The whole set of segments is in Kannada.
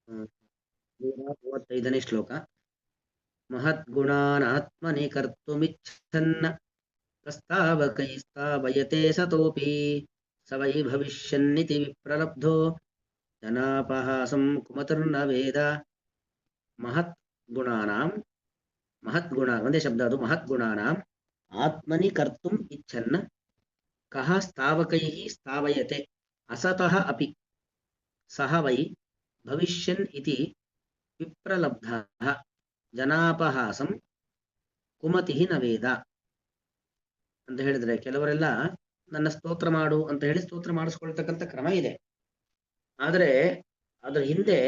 ಹ್ಮ್. 135ನೇ ಶ್ಲೋಕ. ಮಹದ್ಗುಣಾನಾತ್ಮನಿ ಕರ್ತುಮಿಚ್ಛನ್ನ ಪ್ರಸ್ತಾವಕೈಸ್ತಾವಯತೆ ಸತೋಪಿ ಸ ವೈ ಭವಿಷ್ಯನ್ನಿತಿ ವಿಪ್ರಲಬ್ಧೋ ಜನಾಪಹಾಸಂ ಕುಮತಿರ್ನ ವೇದ. ಮಹತ್ ಗುಣಾನಾಂ, ಮಹತ್ ಗುಣ ಒಂದೇ ಶಬ್ದ ಅದು. ಮಹತ್ ಗುಣಾನಾಂ ಆತ್ಮನಿ ಕರ್ತುಂ ಇಚ್ಛನ್ನ ಕಹ ಸ್ಥಾವಕೈಃ ಸ್ಥಾವಯತೆ ಅಸತಃ ಅಪಿ ಸಹ ವೈ ಭವಿಷ್ಯನ್ ಇತಿ ವಿಪ್ರಲಬ್ಧಃ ಜನಾಪಹಾಸಂ ಕುಮತಿಃ ನ ವೇದ ಅಂತ ಹೇಳಿದ್ರೆ, ಕೆಲವರೆಲ್ಲ ನನ್ನ ಸ್ತೋತ್ರ ಮಾಡು ಅಂತ ಹೇಳಿ ಸ್ತೋತ್ರ ಮಾಡಿಸ್ಕೊಳ್ತಕ್ಕಂಥ ಕ್ರಮ ಇದೆ. ಆದರೆ ಅದರ ಹಿಂದೆ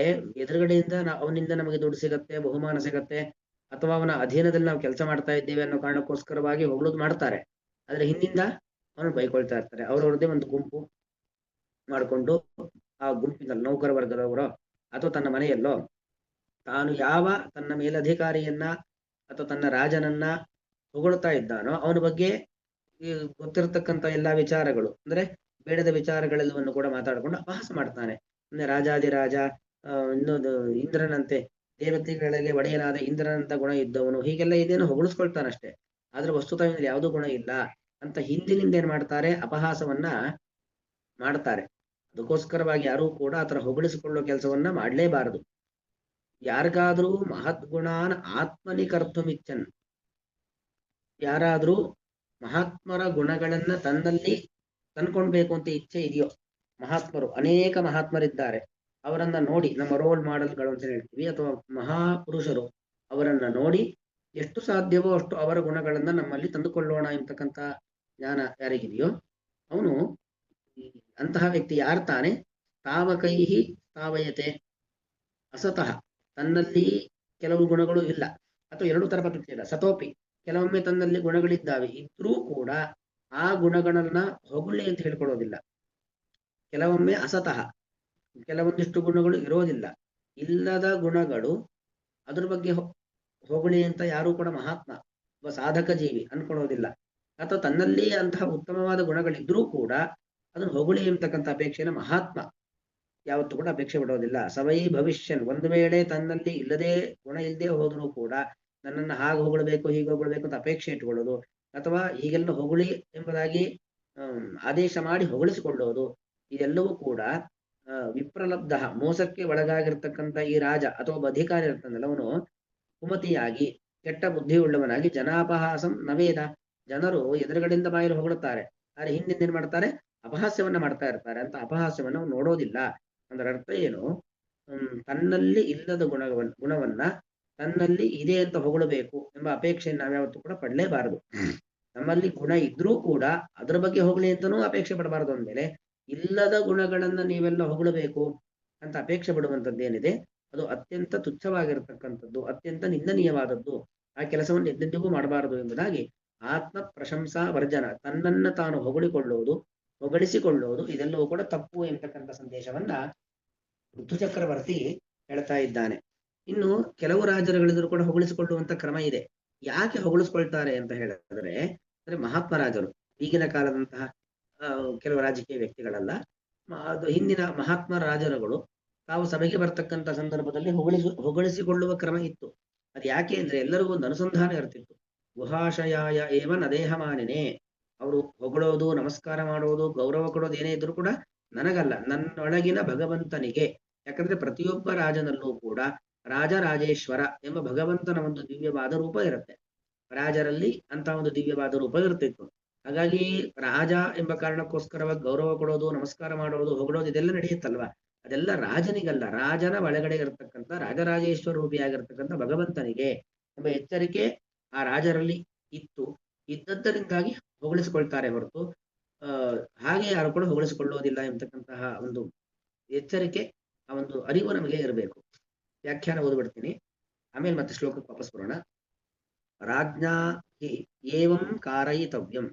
ಎದುರುಗಡೆಯಿಂದ ಅವನಿಂದ ನಮಗೆ ದುಡ್ಡು ಸಿಗತ್ತೆ, ಬಹುಮಾನ ಸಿಗತ್ತೆ, ಅಥವಾ ಅವನ ಅಧೀನದಲ್ಲಿ ನಾವು ಕೆಲಸ ಮಾಡ್ತಾ ಇದ್ದೇವೆ ಅನ್ನೋ ಕಾರಣಕ್ಕೋಸ್ಕರವಾಗಿ ಹೊಗಳೋದು ಮಾಡ್ತಾರೆ. ಆದ್ರೆ ಹಿಂದಿಂದ ಅವನು ಬೈಕೊಳ್ತಾ ಇರ್ತಾರೆ. ಅವ್ರವ್ರದ್ದೇ ಒಂದು ಗುಂಪು ಮಾಡಿಕೊಂಡು ಆ ಗುಂಪಿನ ನೌಕರ ವರ್ಗದವರೋ ಅಥವಾ ತನ್ನ ಮನೆಯಲ್ಲೋ ತಾನು ಯಾವ ತನ್ನ ಮೇಲಧಿಕಾರಿಯನ್ನ ಅಥವಾ ತನ್ನ ರಾಜನನ್ನ ಹೊಗಳ್ತಾ ಇದ್ದಾನೋ ಅವನ ಬಗ್ಗೆ ಈ ಗೊತ್ತಿರತಕ್ಕಂಥ ಎಲ್ಲಾ ವಿಚಾರಗಳು ಅಂದ್ರೆ ಬೇಡದ ವಿಚಾರಗಳೆಲ್ಲವನ್ನು ಕೂಡ ಮಾತಾಡಿಕೊಂಡು ಅಪಹಾಸ ಮಾಡ್ತಾನೆ. ಅಂದ್ರೆ ರಾಜಾದಿರಾಜ, ಇನ್ನೊಂದು ಇಂದ್ರನಂತೆ, ದೇವತೆಗಳಿಗೆ ಒಡೆಯನಾದ ಇಂದ್ರನಂತ ಗುಣ ಇದ್ದವನು, ಹೀಗೆಲ್ಲ ಇದೇನು ಹೊಗಳಿಸ್ಕೊಳ್ತಾನಷ್ಟೇ. ಆದ್ರೆ ವಸ್ತುತಃ ಇವ್ನಲ್ಲಿ ಯಾವುದೂ ಗುಣ ಇಲ್ಲ ಅಂತ ಹಿಂದಿನಿಂದ ಏನ್ ಮಾಡ್ತಾರೆ, ಅಪಹಾಸವನ್ನ ಮಾಡ್ತಾರೆ. ಅದಕ್ಕೋಸ್ಕರವಾಗಿ ಯಾರೂ ಕೂಡ ಆತರ ಹೊಗಳಿಸಿಕೊಳ್ಳುವ ಕೆಲಸವನ್ನ ಮಾಡಲೇಬಾರದು. ಯಾರಿಗಾದ್ರೂ ಮಹದ್ಗುಣಾನ್ ಆತ್ಮನಿ ಕರ್ತುಮಿಚ್ಚನ್, ಯಾರಾದ್ರೂ ಮಹಾತ್ಮರ ಗುಣಗಳನ್ನ ತನ್ನಲ್ಲಿ ತಂದ್ಕೊಳ್ಬೇಕು ಅಂತ ಇಚ್ಛೆ ಇದೆಯೋ, ಮಹಾತ್ಮರು ಅನೇಕ ಮಹಾತ್ಮರಿದ್ದಾರೆ, ಅವರನ್ನ ನೋಡಿ, ನಮ್ಮ ರೋಲ್ ಮಾಡೆಲ್ಗಳು ಅಂತ ಹೇಳ್ತೀವಿ, ಅಥವಾ ಮಹಾಪುರುಷರು, ಅವರನ್ನ ನೋಡಿ ಎಷ್ಟು ಸಾಧ್ಯವೋ ಅಷ್ಟು ಅವರ ಗುಣಗಳನ್ನ ನಮ್ಮಲ್ಲಿ ತಂದುಕೊಳ್ಳೋಣ ಎಂಬತಕ್ಕಂಥ ಜ್ಞಾನ ಯಾರಿಗಿದೆಯೋ ಅವನು, ಅಂತಹ ವ್ಯಕ್ತಿ ಯಾರು ತಾನೆ, ತಾವಕೈಹಿ ತಾವಯತೆ ಅಸತಃ, ತನ್ನಲ್ಲಿ ಕೆಲವು ಗುಣಗಳು ಇಲ್ಲ, ಅಥವಾ ಎರಡು ತರ ಪದ್ಧತಿ ಇಲ್ಲ, ಸತೋಪಿ ಕೆಲವೊಮ್ಮೆ ತನ್ನಲ್ಲಿ ಗುಣಗಳಿದ್ದಾವೆ, ಇದ್ರೂ ಕೂಡ ಆ ಗುಣಗಳನ್ನ ಹೊಗಳಿ ಅಂತ ಹೇಳ್ಕೊಳ್ಳೋದಿಲ್ಲ. ಕೆಲವೊಮ್ಮೆ ಅಸತಃ, ಕೆಲವೊಂದಿಷ್ಟು ಗುಣಗಳು ಇರೋದಿಲ್ಲ, ಇಲ್ಲದ ಗುಣಗಳು, ಅದ್ರ ಬಗ್ಗೆ ಹೊಗಳಿ ಅಂತ ಯಾರೂ ಕೂಡ ಮಹಾತ್ಮ ಒಬ್ಬ ಸಾಧಕ ಜೀವಿ ಅನ್ಕೊಳ್ಳೋದಿಲ್ಲ. ಅಥವಾ ತನ್ನಲ್ಲಿ ಅಂತಹ ಉತ್ತಮವಾದ ಗುಣಗಳಿದ್ರೂ ಕೂಡ ಅದನ್ನು ಹೊಗಳಿ ಎಂಬತಕ್ಕಂಥ ಅಪೇಕ್ಷೆನ ಮಹಾತ್ಮ ಯಾವತ್ತೂ ಕೂಡ ಅಪೇಕ್ಷೆ ಬಿಡೋದಿಲ್ಲ. ಸವೈ ಭವಿಷ್ಯನ್, ಒಂದು ವೇಳೆ ತನ್ನಲ್ಲಿ ಇಲ್ಲದೆ ಗುಣ ಇಲ್ಲದೆ ಹೋದರೂ ಕೂಡ ನನ್ನನ್ನು ಹಾಗೆ ಹೊಗಳಬೇಕು ಹೀಗೆ ಹೊಗಳಬೇಕು ಅಂತ ಅಪೇಕ್ಷೆ ಇಟ್ಕೊಳ್ಳೋದು, ಅಥವಾ ಹೀಗೆಲ್ಲ ಹೊಗಳಿ ಎಂಬುದಾಗಿ ಆದೇಶ ಮಾಡಿ ಹೊಗಳಿಸಿಕೊಳ್ಳೋದು, ಇದೆಲ್ಲವೂ ಕೂಡ ವಿಪ್ರಲಬ್ಧ, ಮೋಸಕ್ಕೆ ಒಳಗಾಗಿರ್ತಕ್ಕಂಥ ಈ ರಾಜ ಅಥವಾ ಒಬ್ಬ ಅಧಿಕಾರಿ ಇರ್ತಾನಲ್ಲ ಅವನು ಕುಮತಿಯಾಗಿ, ಕೆಟ್ಟ ಬುದ್ಧಿಯುಳ್ಳವನಾಗಿ, ಜನಾಪಹಾಸಂ ನವೇದ, ಜನರು ಎದುರುಗಡೆಯಿಂದ ಬಾಯಲ್ಲಿ ಹೊಗಳುತ್ತಾರೆ, ಆದರೆ ಹಿಂದಿಂದ ಏನ್ ಮಾಡ್ತಾರೆ, ಅಪಹಾಸ್ಯವನ್ನ ಮಾಡ್ತಾ ಇರ್ತಾರೆ. ಅಂತ ಅಪಹಾಸ್ಯವನ್ನ ಅವನು ನೋಡೋದಿಲ್ಲ. ಅದರ ಅರ್ಥ ಏನು, ತನ್ನಲ್ಲಿ ಇಲ್ಲದ ಗುಣವನ್ನ ತನ್ನಲ್ಲಿ ಇದೆ ಅಂತ ಹೊಗಳಬೇಕು ಎಂಬ ಅಪೇಕ್ಷೆಯನ್ನು ನಾವ್ಯಾವತ್ತೂ ಕೂಡ ಪಡಲೇಬಾರದು. ನಮ್ಮಲ್ಲಿ ಗುಣ ಇದ್ರೂ ಕೂಡ ಅದರ ಬಗ್ಗೆ ಹೊಗಳಿ ಅಂತನೂ ಅಪೇಕ್ಷೆ ಪಡಬಾರದು. ಅಂದ್ಮೇಲೆ ಇಲ್ಲದ ಗುಣಗಳನ್ನ ನೀವೆಲ್ಲ ಹೊಗಳಬೇಕು ಅಂತ ಅಪೇಕ್ಷೆ ಪಡುವಂಥದ್ದೇನಿದೆ ಅದು ಅತ್ಯಂತ ತುಚ್ಛವಾಗಿರತಕ್ಕಂಥದ್ದು, ಅತ್ಯಂತ ನಿಂದನೀಯವಾದದ್ದು. ಆ ಕೆಲಸವನ್ನು ಎಂದೆಂದಿಗೂ ಮಾಡಬಾರದು ಎಂಬುದಾಗಿ ಆತ್ಮ ಪ್ರಶಂಸಾ ವರ್ಜನ, ತನ್ನನ್ನ ತಾನು ಹೊಗಳಿಕೊಳ್ಳುವುದು, ಹೊಗಳಿಸಿಕೊಳ್ಳುವುದು, ಇದೆಲ್ಲವೂ ಕೂಡ ತಪ್ಪು ಎಂಬತಕ್ಕಂಥ ಸಂದೇಶವನ್ನ ಋತು ಚಕ್ರವರ್ತಿ ಹೇಳ್ತಾ ಇದ್ದಾನೆ. ಇನ್ನು ಕೆಲವು ರಾಜರುಗಳಿದ್ರು ಕೂಡ ಹೊಗಳಿಸಿಕೊಳ್ಳುವಂತ ಕ್ರಮ ಇದೆ. ಯಾಕೆ ಹೊಗಳಿಸ್ಕೊಳ್ತಾರೆ ಅಂತ ಹೇಳಿದ್ರೆ, ಅಂದ್ರೆ ಮಹಾತ್ಮ ರಾಜರು, ಈಗಿನ ಕಾಲದಂತಹ ಕೆಲವು ರಾಜಕೀಯ ವ್ಯಕ್ತಿಗಳಲ್ಲ, ಅದು ಹಿಂದಿನ ಮಹಾತ್ಮ ರಾಜರುಗಳು ತಾವು ಸಭೆಗೆ ಬರ್ತಕ್ಕಂಥ ಸಂದರ್ಭದಲ್ಲಿ ಹೊಗಳಿಸಿಕೊಳ್ಳುವ ಕ್ರಮ ಇತ್ತು. ಅದು ಯಾಕೆ ಅಂದ್ರೆ ಎಲ್ಲರಿಗೂ ಒಂದು ಅನುಸಂಧಾನ ಇರ್ತಿತ್ತು. ಗುಹಾಶಯಾಯ ಏವ ನದೇಹ ಮಾನಿನೇ, ಅವರು ಹೊಗಳೋದು, ನಮಸ್ಕಾರ ಮಾಡೋದು, ಗೌರವ ಕೊಡೋದು ಏನೇ ಇದ್ರು ಕೂಡ ನನಗಲ್ಲ, ನನ್ನೊಳಗಿನ ಭಗವಂತನಿಗೆ. ಯಾಕಂದ್ರೆ ಪ್ರತಿಯೊಬ್ಬ ರಾಜನಲ್ಲೂ ಕೂಡ ರಾಜರಾಜೇಶ್ವರ ಎಂಬ ಭಗವಂತನ ಒಂದು ದಿವ್ಯವಾದ ರೂಪ ಇರುತ್ತೆ. ರಾಜರಲ್ಲಿ ಅಂತ ಒಂದು ದಿವ್ಯವಾದ ರೂಪ ಇರ್ತಿತ್ತು. ಹಾಗಾಗಿ ರಾಜ ಎಂಬ ಕಾರಣಕ್ಕೋಸ್ಕರವಾಗಿ ಗೌರವ ಕೊಡೋದು, ನಮಸ್ಕಾರ ಮಾಡೋದು, ಹೊಗಳೋದು ಇದೆಲ್ಲ ನಡೆಯುತ್ತಲ್ವಾ, ಅದೆಲ್ಲ ರಾಜನಿಗಲ್ಲ, ರಾಜನ ಒಳಗಡೆ ಇರತಕ್ಕಂಥ ರಾಜರಾಜೇಶ್ವರ ರೂಪಿಯಾಗಿರ್ತಕ್ಕಂಥ ಭಗವಂತನಿಗೆ ಎಂಬ ಎಚ್ಚರಿಕೆ ಆ ರಾಜರಲ್ಲಿ ಇತ್ತು. ಇದ್ದದ್ದರಿಂದಾಗಿ ಹೊಗಳಿಸಿಕೊಳ್ತಾರೆ ಹೊರತು ಹಾಗೆ ಯಾರು ಕೂಡ ಹೊಗಳಿಸಿಕೊಳ್ಳುವುದಿಲ್ಲ ಎಂಬತಕ್ಕಂತಹ ಒಂದು ಎಚ್ಚರಿಕೆ, ಆ ಒಂದು ಅರಿವು ನಮಗೆ ಇರಬೇಕು. ವ್ಯಾಖ್ಯಾನ ಓದ್ಬಿಡ್ತೀನಿ, ಆಮೇಲೆ ಮತ್ತೆ ಶ್ಲೋಕಕ್ಕೆ ವಾಪಸ್ ಬರೋಣ. ರಾಜ್ಞಾ ಹಿ ಏವಂ ಕಾರಯಿತವ್ಯಂ,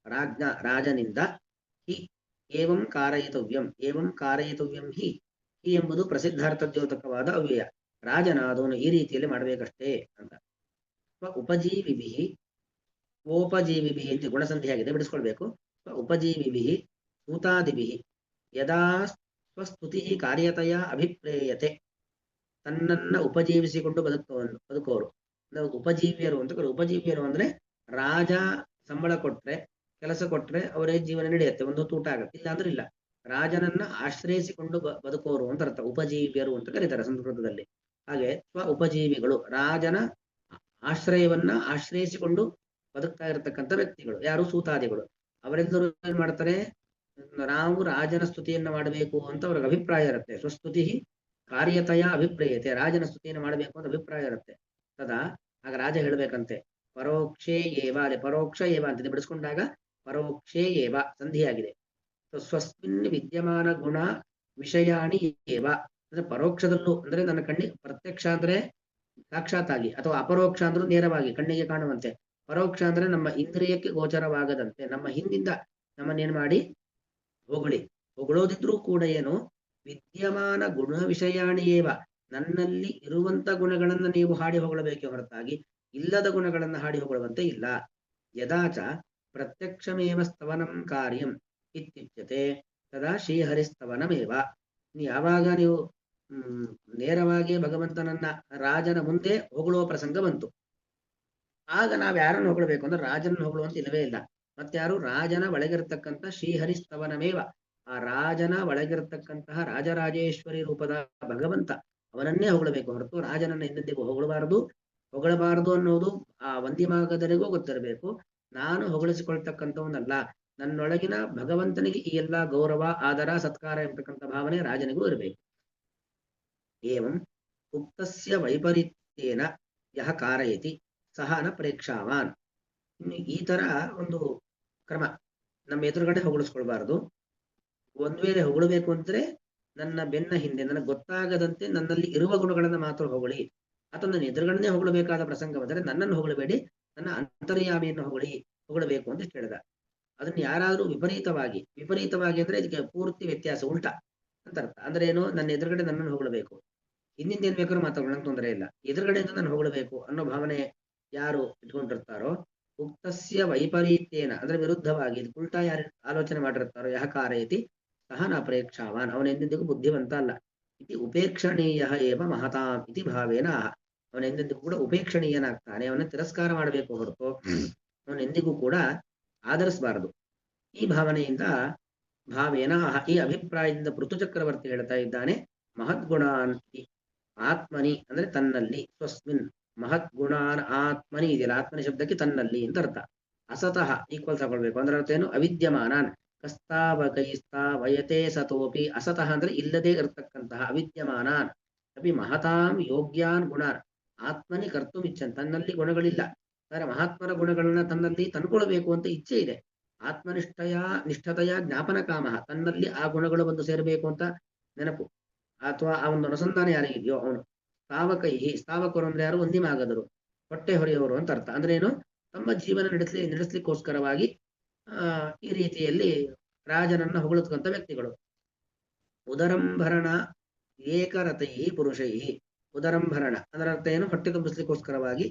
ರಾಜ್ಞ ರಾಜನಿಂದ, ಹಿ ಏವಂ ಕಾರಯಿತವ್ಯಂ, ಏವಂ ಕಾರಯಿತವ್ಯಂ ಹಿ, ಹಿ ಎಂಬುದು ಪ್ರಸಿದ್ಧಾರ್ಥದ್ಯೋತಕವಾದ ಅವ್ಯಯ. ರಾಜನಾದವನು ಈ ರೀತಿಯಲ್ಲಿ ಮಾಡಬೇಕಷ್ಟೇ ಅಂತ. ಉಪಜೀವಿಭಿ, ಓಪಜೀವಿಭಿ ಅಂತ ಗುಣಸಂಧಿಯಾಗಿದೆ, ಬಿಡಿಸ್ಕೊಳ್ಬೇಕು. ಉಪಜೀವಿಭಿ ಸೂತಾದಿಭಿ ಯದಾ ಸ್ವಸ್ತುತಿ ಕಾರ್ಯತೆಯ ಅಭಿಪ್ರೇಯತೆ ತನ್ನನ್ನ ಉಪಜೀವಿಸಿಕೊಂಡು ಬದುಕೋರು ಉಪಜೀವ್ಯರು ಅಂತ ಕರು. ಉಪಜೀವ್ಯರು ಅಂದ್ರೆ ರಾಜ ಸಂಬಳ ಕೊಟ್ರೆ, ಕೆಲಸ ಕೊಟ್ರೆ ಅವರೇ ಜೀವನ ನಡೆಯುತ್ತೆ, ಒಂದು ಊಟ ಆಗುತ್ತೆ. ಇಲ್ಲ ಅಂದ್ರೆ ಇಲ್ಲ. ರಾಜನನ್ನ ಆಶ್ರಯಿಸಿಕೊಂಡು ಬದುಕೋರು ಅಂತ ಅರ್ಥ. ಉಪಜೀವ್ಯರು ಅಂತ ಕರೀತಾರೆ ಸಂಸ್ಕೃತದಲ್ಲಿ. ಹಾಗೆ ಸ್ವ ಉಪಜೀವಿಗಳು, ರಾಜನ ಆಶ್ರಯವನ್ನ ಆಶ್ರಯಿಸಿಕೊಂಡು ಬದುಕ್ತಾ ಇರತಕ್ಕಂಥ ವ್ಯಕ್ತಿಗಳು ಯಾರು? ಸೂತಾದಿಗಳು. ಅವರೆಲ್ಲರೂ ಏನ್ ಮಾಡ್ತಾರೆ? ನಾವು ರಾಜನ ಸ್ತುತಿಯನ್ನ ಮಾಡಬೇಕು ಅಂತ ಅವ್ರಿಗೆ ಅಭಿಪ್ರಾಯ ಇರುತ್ತೆ. ಸ್ವಸ್ತುತಿ ಕಾರ್ಯತಯ ಅಭಿಪ್ರಾಯತೆ. ರಾಜನ ಸ್ತುತಿಯನ್ನು ಮಾಡಬೇಕು ಅಂತ ಅಭಿಪ್ರಾಯ ಇರುತ್ತೆ. ತದಾ ಆಗ ರಾಜ ಹೇಳ್ಬೇಕಂತೆ, ಪರೋಕ್ಷೇ ಏವ. ಅದೇ ಪರೋಕ್ಷ ಏವ ಅಂತಿದೆ, ಬಿಡಿಸ್ಕೊಂಡಾಗ ಪರೋಕ್ಷೇ ಏವ ಸಂಧಿಯಾಗಿದೆ. ಸ್ವಸ್ಮಿನ್ ವಿದ್ಯಮಾನ ಗುಣ ವಿಷಯಾಣಿ ಏವ ಅಂದ್ರೆ ಪರೋಕ್ಷದಲ್ಲೂ ಅಂದ್ರೆ ನನ್ನ ಕಣ್ಣಿಗೆ ಪ್ರತ್ಯಕ್ಷ ಅಂದ್ರೆ ಸಾಕ್ಷಾತ್ತಾಗಿ, ಅಥವಾ ಅಪರೋಕ್ಷ ಅಂದ್ರೂ ನೇರವಾಗಿ ಕಣ್ಣಿಗೆ ಕಾಣುವಂತೆ. ಪರೋಕ್ಷ ಅಂದ್ರೆ ನಮ್ಮ ಇಂದ್ರಿಯಕ್ಕೆ ಗೋಚರವಾಗದಂತೆ, ನಮ್ಮ ಹಿಂದಿಂದ ನಮ್ಮನ್ನೇನ್ ಮಾಡಿ ಹೊಗಳೋದಿದ್ರೂ ಕೂಡ ಏನು? ವಿದ್ಯಮಾನ ಗುಣ ವಿಷಯಾಣಿಯೇವ, ನನ್ನಲ್ಲಿ ಇರುವಂತ ಗುಣಗಳನ್ನ ನೀವು ಹಾಡಿ ಹೊಗಳಬೇಕೆ ಹೊರತಾಗಿ ಇಲ್ಲದ ಗುಣಗಳನ್ನ ಹಾಡಿ ಹೊಗಳುವಂತೆ ಇಲ್ಲ. ಯದಾಚ ಪ್ರತ್ಯಕ್ಷಮೇವ ಸ್ತವನಂ ಕಾರ್ಯಂ ಇತ್ಯುಚ್ಯತೆ ತದಾ ಶ್ರೀಹರಿಸ್ತವನಮೇವ. ಯಾವಾಗ ನೀವು ನೇರವಾಗಿ ಭಗವಂತನನ್ನ ರಾಜನ ಮುಂದೆ ಹೊಗಳುವ ಪ್ರಸಂಗ ಬಂತು, ಆಗ ನಾವ್ ಯಾರನ್ನು ಹೊಗಳಬೇಕು ಅಂದ್ರೆ ರಾಜನ ಹೊಗಳುವಂತ ಇಲ್ಲವೇ ಇಲ್ಲ. ಮತ್ತಾರು? ರಾಜನ ಒಳಗಿರತಕ್ಕಂಥ ಶ್ರೀಹರಿಸ್ತವನಮೇವ, ಆ ರಾಜನ ಒಳಗಿರತಕ್ಕಂತಹ ರಾಜರಾಜೇಶ್ವರಿ ರೂಪದ ಭಗವಂತ ಅವನನ್ನೇ ಹೊಗಳಬೇಕು ಹೊರತು ರಾಜನನ್ನ ಹಿಂದೆಂದಿಗೂ ಹೊಗಳಬಾರದು ಅನ್ನೋದು ಆ ವಂದ್ಯಮಾಗದರಿಗೂ ಗೊತ್ತಿರಬೇಕು. ನಾನು ಹೊಗಳಿಸಿಕೊಳ್ತಕ್ಕಂಥವನ್ನಲ್ಲ, ನನ್ನೊಳಗಿನ ಭಗವಂತನಿಗೆ ಈ ಎಲ್ಲಾ ಗೌರವ ಆದರ ಸತ್ಕಾರ ಎಂಬತಕ್ಕಂಥ ಭಾವನೆ ರಾಜನಿಗೂ ಇರಬೇಕು. ಏವಂ ಉಕ್ತಸ್ಯ ವೈಪರೀತ್ಯೇನ ಯಹ ಕಾರಯತಿ ಸಹ ನ ಪ್ರೇಕ್ಷಾವಾನ್. ಈ ತರ ಒಂದು ಕ್ರಮ, ನಮ್ಮ ಎದುರುಗಡೆ ಹೊಗಳಿಸ್ಕೊಳ್ಬಾರ್ದು. ಒಂದ್ ವೇಳೆ ಹೊಗಳಬೇಕು ಅಂದ್ರೆ ನನ್ನ ಬೆನ್ನ ಹಿಂದೆ ನನಗೆ ಗೊತ್ತಾಗದಂತೆ ನನ್ನಲ್ಲಿ ಇರುವ ಗುಣಗಳನ್ನ ಮಾತ್ರ ಹೊಗಳಿ, ಅಥವಾ ನನ್ನ ಎದುರುಗಡೆ ಹೊಗಳಬೇಕಾದ ಪ್ರಸಂಗ ಬಂದರೆ ನನ್ನನ್ನು ಹೊಗಳಬೇಡಿ, ನನ್ನ ಅಂತರ್ಯಾಮಿಯನ್ನು ಹೊಗಳಬೇಕು ಅಂತ ಹೇಳಿದ. ಅದನ್ನ ಯಾರಾದ್ರೂ ವಿಪರೀತವಾಗಿ ಅಂದ್ರೆ ಇದಕ್ಕೆ ಪೂರ್ತಿ ವ್ಯತ್ಯಾಸ, ಉಲ್ಟಾ ಅಂತ ಅರ್ಥ. ಅಂದ್ರೆ ಏನು? ನನ್ನ ಎದುರುಗಡೆ ನನ್ನನ್ನು ಹೊಗಳಬೇಕು, ಹಿಂದಿಂದ ಏನ್ ಬೇಕಾದ್ರೂ ಮಾತಾಡೋಣ, ತೊಂದರೆ ಇಲ್ಲ, ಎದುರುಗಡೆಯಿಂದ ನಾನು ಹೊಗಳಬೇಕು ಅನ್ನೋ ಭಾವನೆ ಯಾರು ಇಟ್ಕೊಂಡಿರ್ತಾರೋ, ಉಕ್ತಸ್ಯ ವೈಪರೀತ್ಯೇನ ಅಂದ್ರೆ ವಿರುದ್ಧವಾಗಿ ಉಲ್ಟಾ ಯಾರು ಆಲೋಚನೆ ಮಾಡಿರ್ತಾರೋ ಯಹ ಕಾರಯತಿ ಸಹ ನ ಪ್ರೇಕ್ಷಾವಾನ್, ಅವನೆಂದೆಂದಿಗೂ ಬುದ್ಧಿವಂತ ಅಲ್ಲ. ಇತಿ ಉಪೇಕ್ಷಣೀಯ ಏವ ಮಹತಾಂ ಇತಿ ಭಾವೇನ ಅವನೆಂದೆಂದಿಗೂ ಕೂಡ ಉಪೇಕ್ಷಣೀಯನಾಗ್ತಾನೆ, ಅವನ ತಿರಸ್ಕಾರ ಮಾಡಬೇಕು ಹೊರತು ಅವನೆಂದಿಗೂ ಕೂಡ ಆಧರಿಸಬಾರದು. ಈ ಭಾವನೆಯಿಂದ ಭಾವೇನ ಈ ಅಭಿಪ್ರಾಯದಿಂದ ಪೃಥು ಚಕ್ರವರ್ತಿ ಹೇಳ್ತಾ ಇದ್ದಾನೆ, ಮಹದ್ಗುಣಾನ್ ಆತ್ಮನಿ ಅಂದ್ರೆ ತನ್ನಲ್ಲಿ, ಸ್ವಸ್ಮಿನ್ ಮಹದ್ಗುಣಾನ್ ಆತ್ಮನಿ ಇದೆಯಲ್ಲ, ಆತ್ಮನಿ ಶಬ್ದಕ್ಕೆ ತನ್ನಲ್ಲಿ ಅಂತ ಅರ್ಥ. ಅಸತಃ ಈಕ್ವಲ್ ತಗೊಳ್ಬೇಕು ಅಂದ್ರೆ ಅರ್ಥ ಏನು? ಅವಿದ್ಯಮಾನಾನ್ ಕಸ್ತಾವಕೈಸ್ತಾವಯತೆ ಸತೋಪಿ. ಅಸತಃ ಅಂದ್ರೆ ಇಲ್ಲದೆ ಇರತಕ್ಕಂತಹ, ಅವಿದ್ಯಮಾನಾನ್ ಅಪಿ ಮಹತಾಂ ಯೋಗ್ಯಾನ್ ಗುಣಾನ್ ಆತ್ಮನಿ ಕರ್ತುಂ ಇಚ್ಛನ್, ತನ್ನಲ್ಲಿ ಗುಣಗಳಿಲ್ಲ ಆದರೆ ಮಹಾತ್ಮರ ಗುಣಗಳನ್ನ ತನ್ನಲ್ಲಿ ತಂದ್ಕೊಳ್ಬೇಕು ಅಂತ ಇಚ್ಛೆ ಇದೆ. ನಿಷ್ಠತೆಯ ಜ್ಞಾಪನ ಕಾಮ, ತನ್ನಲ್ಲಿ ಆ ಗುಣಗಳು ಬಂದು ಸೇರಬೇಕು ಅಂತ ನೆನಪು ಅಥವಾ ಆ ಒಂದು ಅನುಸಂಧಾನ ಯಾರಿಗಿದೆಯೋ ಅವನು. ಸ್ಥಾವಕರು ಅಂದ್ರೆ ಯಾರು? ಒಂದಿಮಾಗದರು, ಹೊಟ್ಟೆ ಹೊರೆಯವರು ಅಂತ ಅರ್ಥ. ಅಂದ್ರೆ ಏನು? ತಮ್ಮ ಜೀವನ ನಡೆಸಲಿಕ್ಕೋಸ್ಕರವಾಗಿ ಈ ರೀತಿಯಲ್ಲಿ ರಾಜನನ್ನ ಹೊಗಳುತ್ತಕ್ಕಂಥ ವ್ಯಕ್ತಿಗಳು. ಉದರಂಭರಣ ಏಕರತೈ ಪುರುಷೈ. ಉದರಂಭರಣ ಅದರ ಅರ್ಥ ಏನು? ಹೊಟ್ಟೆ ತುಂಬಿಸ್ಲಿಕ್ಕೋಸ್ಕರವಾಗಿ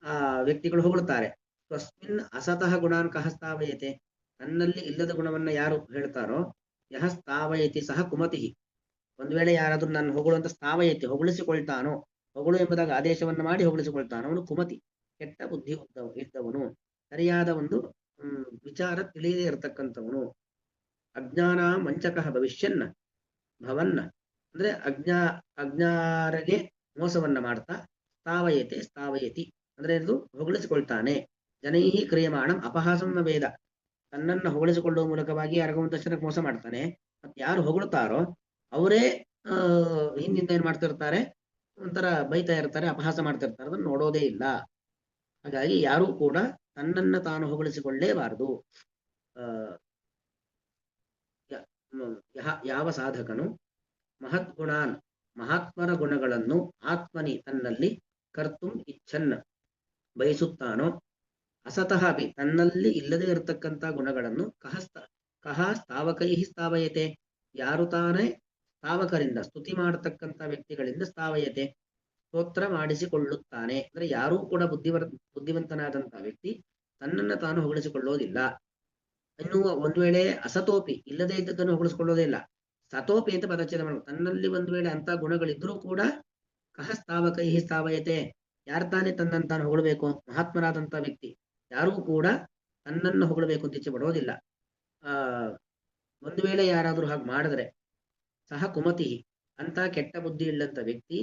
ಆ ವ್ಯಕ್ತಿಗಳು ಹೊಗಳುತ್ತಾರೆ. ಸ್ವಸ್ಮಿನ್ ಅಸತಃ ಗುಣಾನ್ ಕಹ ಸ್ಥಾವಯತೆ, ತನ್ನಲ್ಲಿ ಇಲ್ಲದ ಗುಣವನ್ನ ಯಾರು ಹೇಳ್ತಾರೋ, ಯಹ ಸ್ಥಾವಯತಿ ಸಹ ಕುಮತಿ. ಒಂದ್ ವೇಳೆ ಯಾರಾದ್ರೂ ನಾನು ಹೊಗಳುವಂತ ಸ್ಥಾವಯತಿ ಹೊಗಳಿಸಿಕೊಳ್ತಾನೋ, ಹೊಗಳು ಎಂಬುದಾಗಿ ಆದೇಶವನ್ನು ಮಾಡಿ ಹೊಗಳಿಸಿಕೊಳ್ತಾನೋ ಅವನು ಕುಮತಿ, ಕೆಟ್ಟ ಬುದ್ಧಿ ಇದ್ದವನು, ಸರಿಯಾದ ಒಂದು ವಿಚಾರ ತಿಳಿಯದೇ ಇರತಕ್ಕಂಥವನು. ಅಜ್ಞಾನ ವಂಚಕ ಭವಿಷ್ಯನ್ನ ಭವನ್ನ ಅಂದ್ರೆ ಅಜ್ಞಾರಗೆ ಮೋಸವನ್ನ ಮಾಡ್ತಾ, ಸ್ಥಾವಯತಿ ಅಂದ್ರೆ ಇದು ಹೊಗಳಿಸಿಕೊಳ್ತಾನೆ. ಜನೈಹಿ ಕ್ರಿಯಮಾಣಂ ಅಪಹಾಸಂ ನ ವೇದ, ತನ್ನನ್ನು ಹೊಗಳಿಸಿಕೊಳ್ಳುವ ಮೂಲಕವಾಗಿ ಯಾರಿಗೂ ಒಂದು ದರ್ಶನಕ್ಕೆ ಮೋಸ ಮಾಡ್ತಾನೆ. ಮತ್ತೆ ಯಾರು ಹೊಗಳುತ್ತಾರೋ ಅವರೇ ಹಿಂದಿಂದ ಏನ್ ಮಾಡ್ತಿರ್ತಾರೆ? ಒಂಥರ ಬೈತಾ ಇರ್ತಾರೆ, ಅಪಹಾಸ ಮಾಡ್ತಿರ್ತಾರೆ, ಅದನ್ನು ನೋಡೋದೇ ಇಲ್ಲ. ಹಾಗಾಗಿ ಯಾರೂ ಕೂಡ ತನ್ನನ್ನ ತಾನು ಹೊಗಳಿಸಿಕೊಳ್ಳೇಬಾರದು. ಯಾವ ಸಾಧಕನು ಮಹದ್ಗುಣಾನ್ ಮಹಾತ್ಮರ ಗುಣಗಳನ್ನು ಆತ್ಮನಿ ತನ್ನಲ್ಲಿ ಕರ್ತುಂ ಇಚ್ಛನ್ ಬಯಸುತ್ತಾನೋ, ಅಸತಃ ಅಪಿ ತನ್ನಲ್ಲಿ ಇಲ್ಲದೆ ಇರತಕ್ಕಂಥ ಗುಣಗಳನ್ನು ಕಹ ಸ್ಥಾವಕೈ ಸ್ಥಾವಯತೆ, ಯಾರು ತಾನೇ ಸ್ಥಾವಕರಿಂದ ಸ್ತುತಿ ಮಾಡತಕ್ಕಂಥ ವ್ಯಕ್ತಿಗಳಿಂದ ಸ್ಥಾವಯತೆ ಸ್ತೋತ್ರ ಮಾಡಿಸಿಕೊಳ್ಳುತ್ತಾನೆ. ಅಂದ್ರೆ ಯಾರೂ ಕೂಡ ಬುದ್ಧಿವಂತನಾದಂತಹ ವ್ಯಕ್ತಿ ತನ್ನನ್ನು ತಾನು ಹೊಗಳಿಸಿಕೊಳ್ಳೋದಿಲ್ಲ. ಇನ್ನು ಒಂದ್ ವೇಳೆ ಅಸತೋಪಿ ಇಲ್ಲದೆ ಇದ್ದದ್ದನ್ನು ಹೊಗಳಿಸಿಕೊಳ್ಳೋದೇ ಇಲ್ಲ, ಸತೋಪಿ ಅಂತ ಪದಚ್ಛೇದ ಮಾಡಬೇಕು. ತನ್ನಲ್ಲಿ ಒಂದ್ ವೇಳೆ ಅಂತ ಗುಣಗಳಿದ್ರೂ ಕೂಡ ಕಹ ಸ್ಥಾವಕೈ ಸ್ಥಾವಯತೆ. ಯಾರು ತಾನೇ ತನ್ನನ್ನು ತಾನು ಹೊಗಳಬೇಕು? ಮಹಾತ್ಮನಾದಂಥ ವ್ಯಕ್ತಿ ಯಾರಿಗೂ ಕೂಡ ತನ್ನನ್ನು ಹೊಗಳಬೇಕು ಅಂತ ಇಚ್ಛೆ ಪಡೋದಿಲ್ಲ. ಆ ಒಂದು ವೇಳೆ ಯಾರಾದರೂ ಹಾಗೆ ಮಾಡಿದ್ರೆ ಸಹ ಕುಮತಿ, ಅಂತ ಕೆಟ್ಟ ಬುದ್ಧಿ ಇಲ್ಲಂತ ವ್ಯಕ್ತಿ,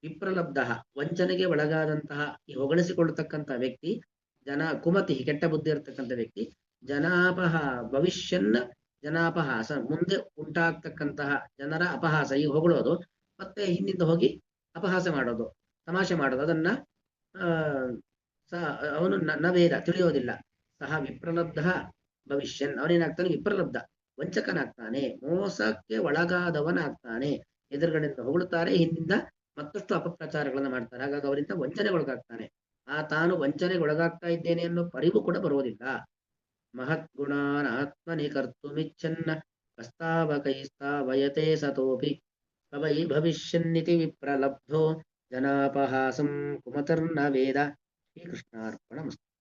ವಿಪ್ರಲಬ್ಧ, ವಂಚನೆಗೆ ಒಳಗಾದಂತಹ ಈ ಹೊಗಳಿಸಿಕೊಳ್ಳತಕ್ಕಂಥ ವ್ಯಕ್ತಿ, ಕುಮತಿ ಕೆಟ್ಟ ಬುದ್ಧಿ ಇರತಕ್ಕಂಥ ವ್ಯಕ್ತಿ, ಜನಾಪಹ ಭವಿಷ್ಯನ್, ಜನಾಪಹಾಸ ಮುಂದೆ ಉಂಟಾಗ್ತಕ್ಕಂತಹ ಜನರ ಅಪಹಾಸ, ಈಗ ಹೊಗಳೋದು ಮತ್ತೆ ಹಿಂದಿಂದ ಹೋಗಿ ಅಪಹಾಸ ಮಾಡೋದು, ತಮಾಷೆ ಮಾಡೋದು, ಅದನ್ನ ಆ ಅವನು ನವೇದ ತಿಳಿಯೋದಿಲ್ಲ. ಸಹ ವಿಪ್ರಲಬ್ಧ ಭವಿಷ್ಯನ್, ಅವನೇನಾಗ್ತಾನೆ? ವಿಪ್ರಲಬ್ಧ, ವಂಚಕನಾಗ್ತಾನೆ, ಮೋಸಕ್ಕೆ ಒಳಗಾದವನಾಗ್ತಾನೆ. ಎದುರುಗಡೆಯಿಂದ ಹೊಗಳುತ್ತಾರೆ, ಹಿಂದಿಂದ ಮತ್ತಷ್ಟು ಅಪಪ್ರಚಾರಗಳನ್ನು ಮಾಡ್ತಾರೆ. ಹಾಗಾಗಿ ಅವರಿಂದ ವಂಚನೆಗೊಳಗಾಗ್ತಾನೆ. ತಾನು ವಂಚನೆಗೊಳಗಾಗ್ತಾ ಇದ್ದೇನೆ ಅನ್ನೋ ಪರಿವು ಕೂಡ ಬರುವುದಿಲ್ಲ. ಮಹದ್ಗುಣಾನ್ ಆತ್ಮನಿ ಕರ್ತುಮಿಚ್ಛನ್ನ ಪ್ರಸ್ತಾವಕೈಸ್ತಾವಯತೆ ಸತೋಪಿ ಕವೈ ಭವಿಷ್ಯನ್ನಿತಿ ವಿಪ್ರಲಬ್ಧೋ ಜನಾಪಹಾಸಂ ಕುಮತಿರ್ನ ವೇದ. ಶ್ರೀಕೃಷ್ಣಾರ್ಪಣಮಸ್ತು.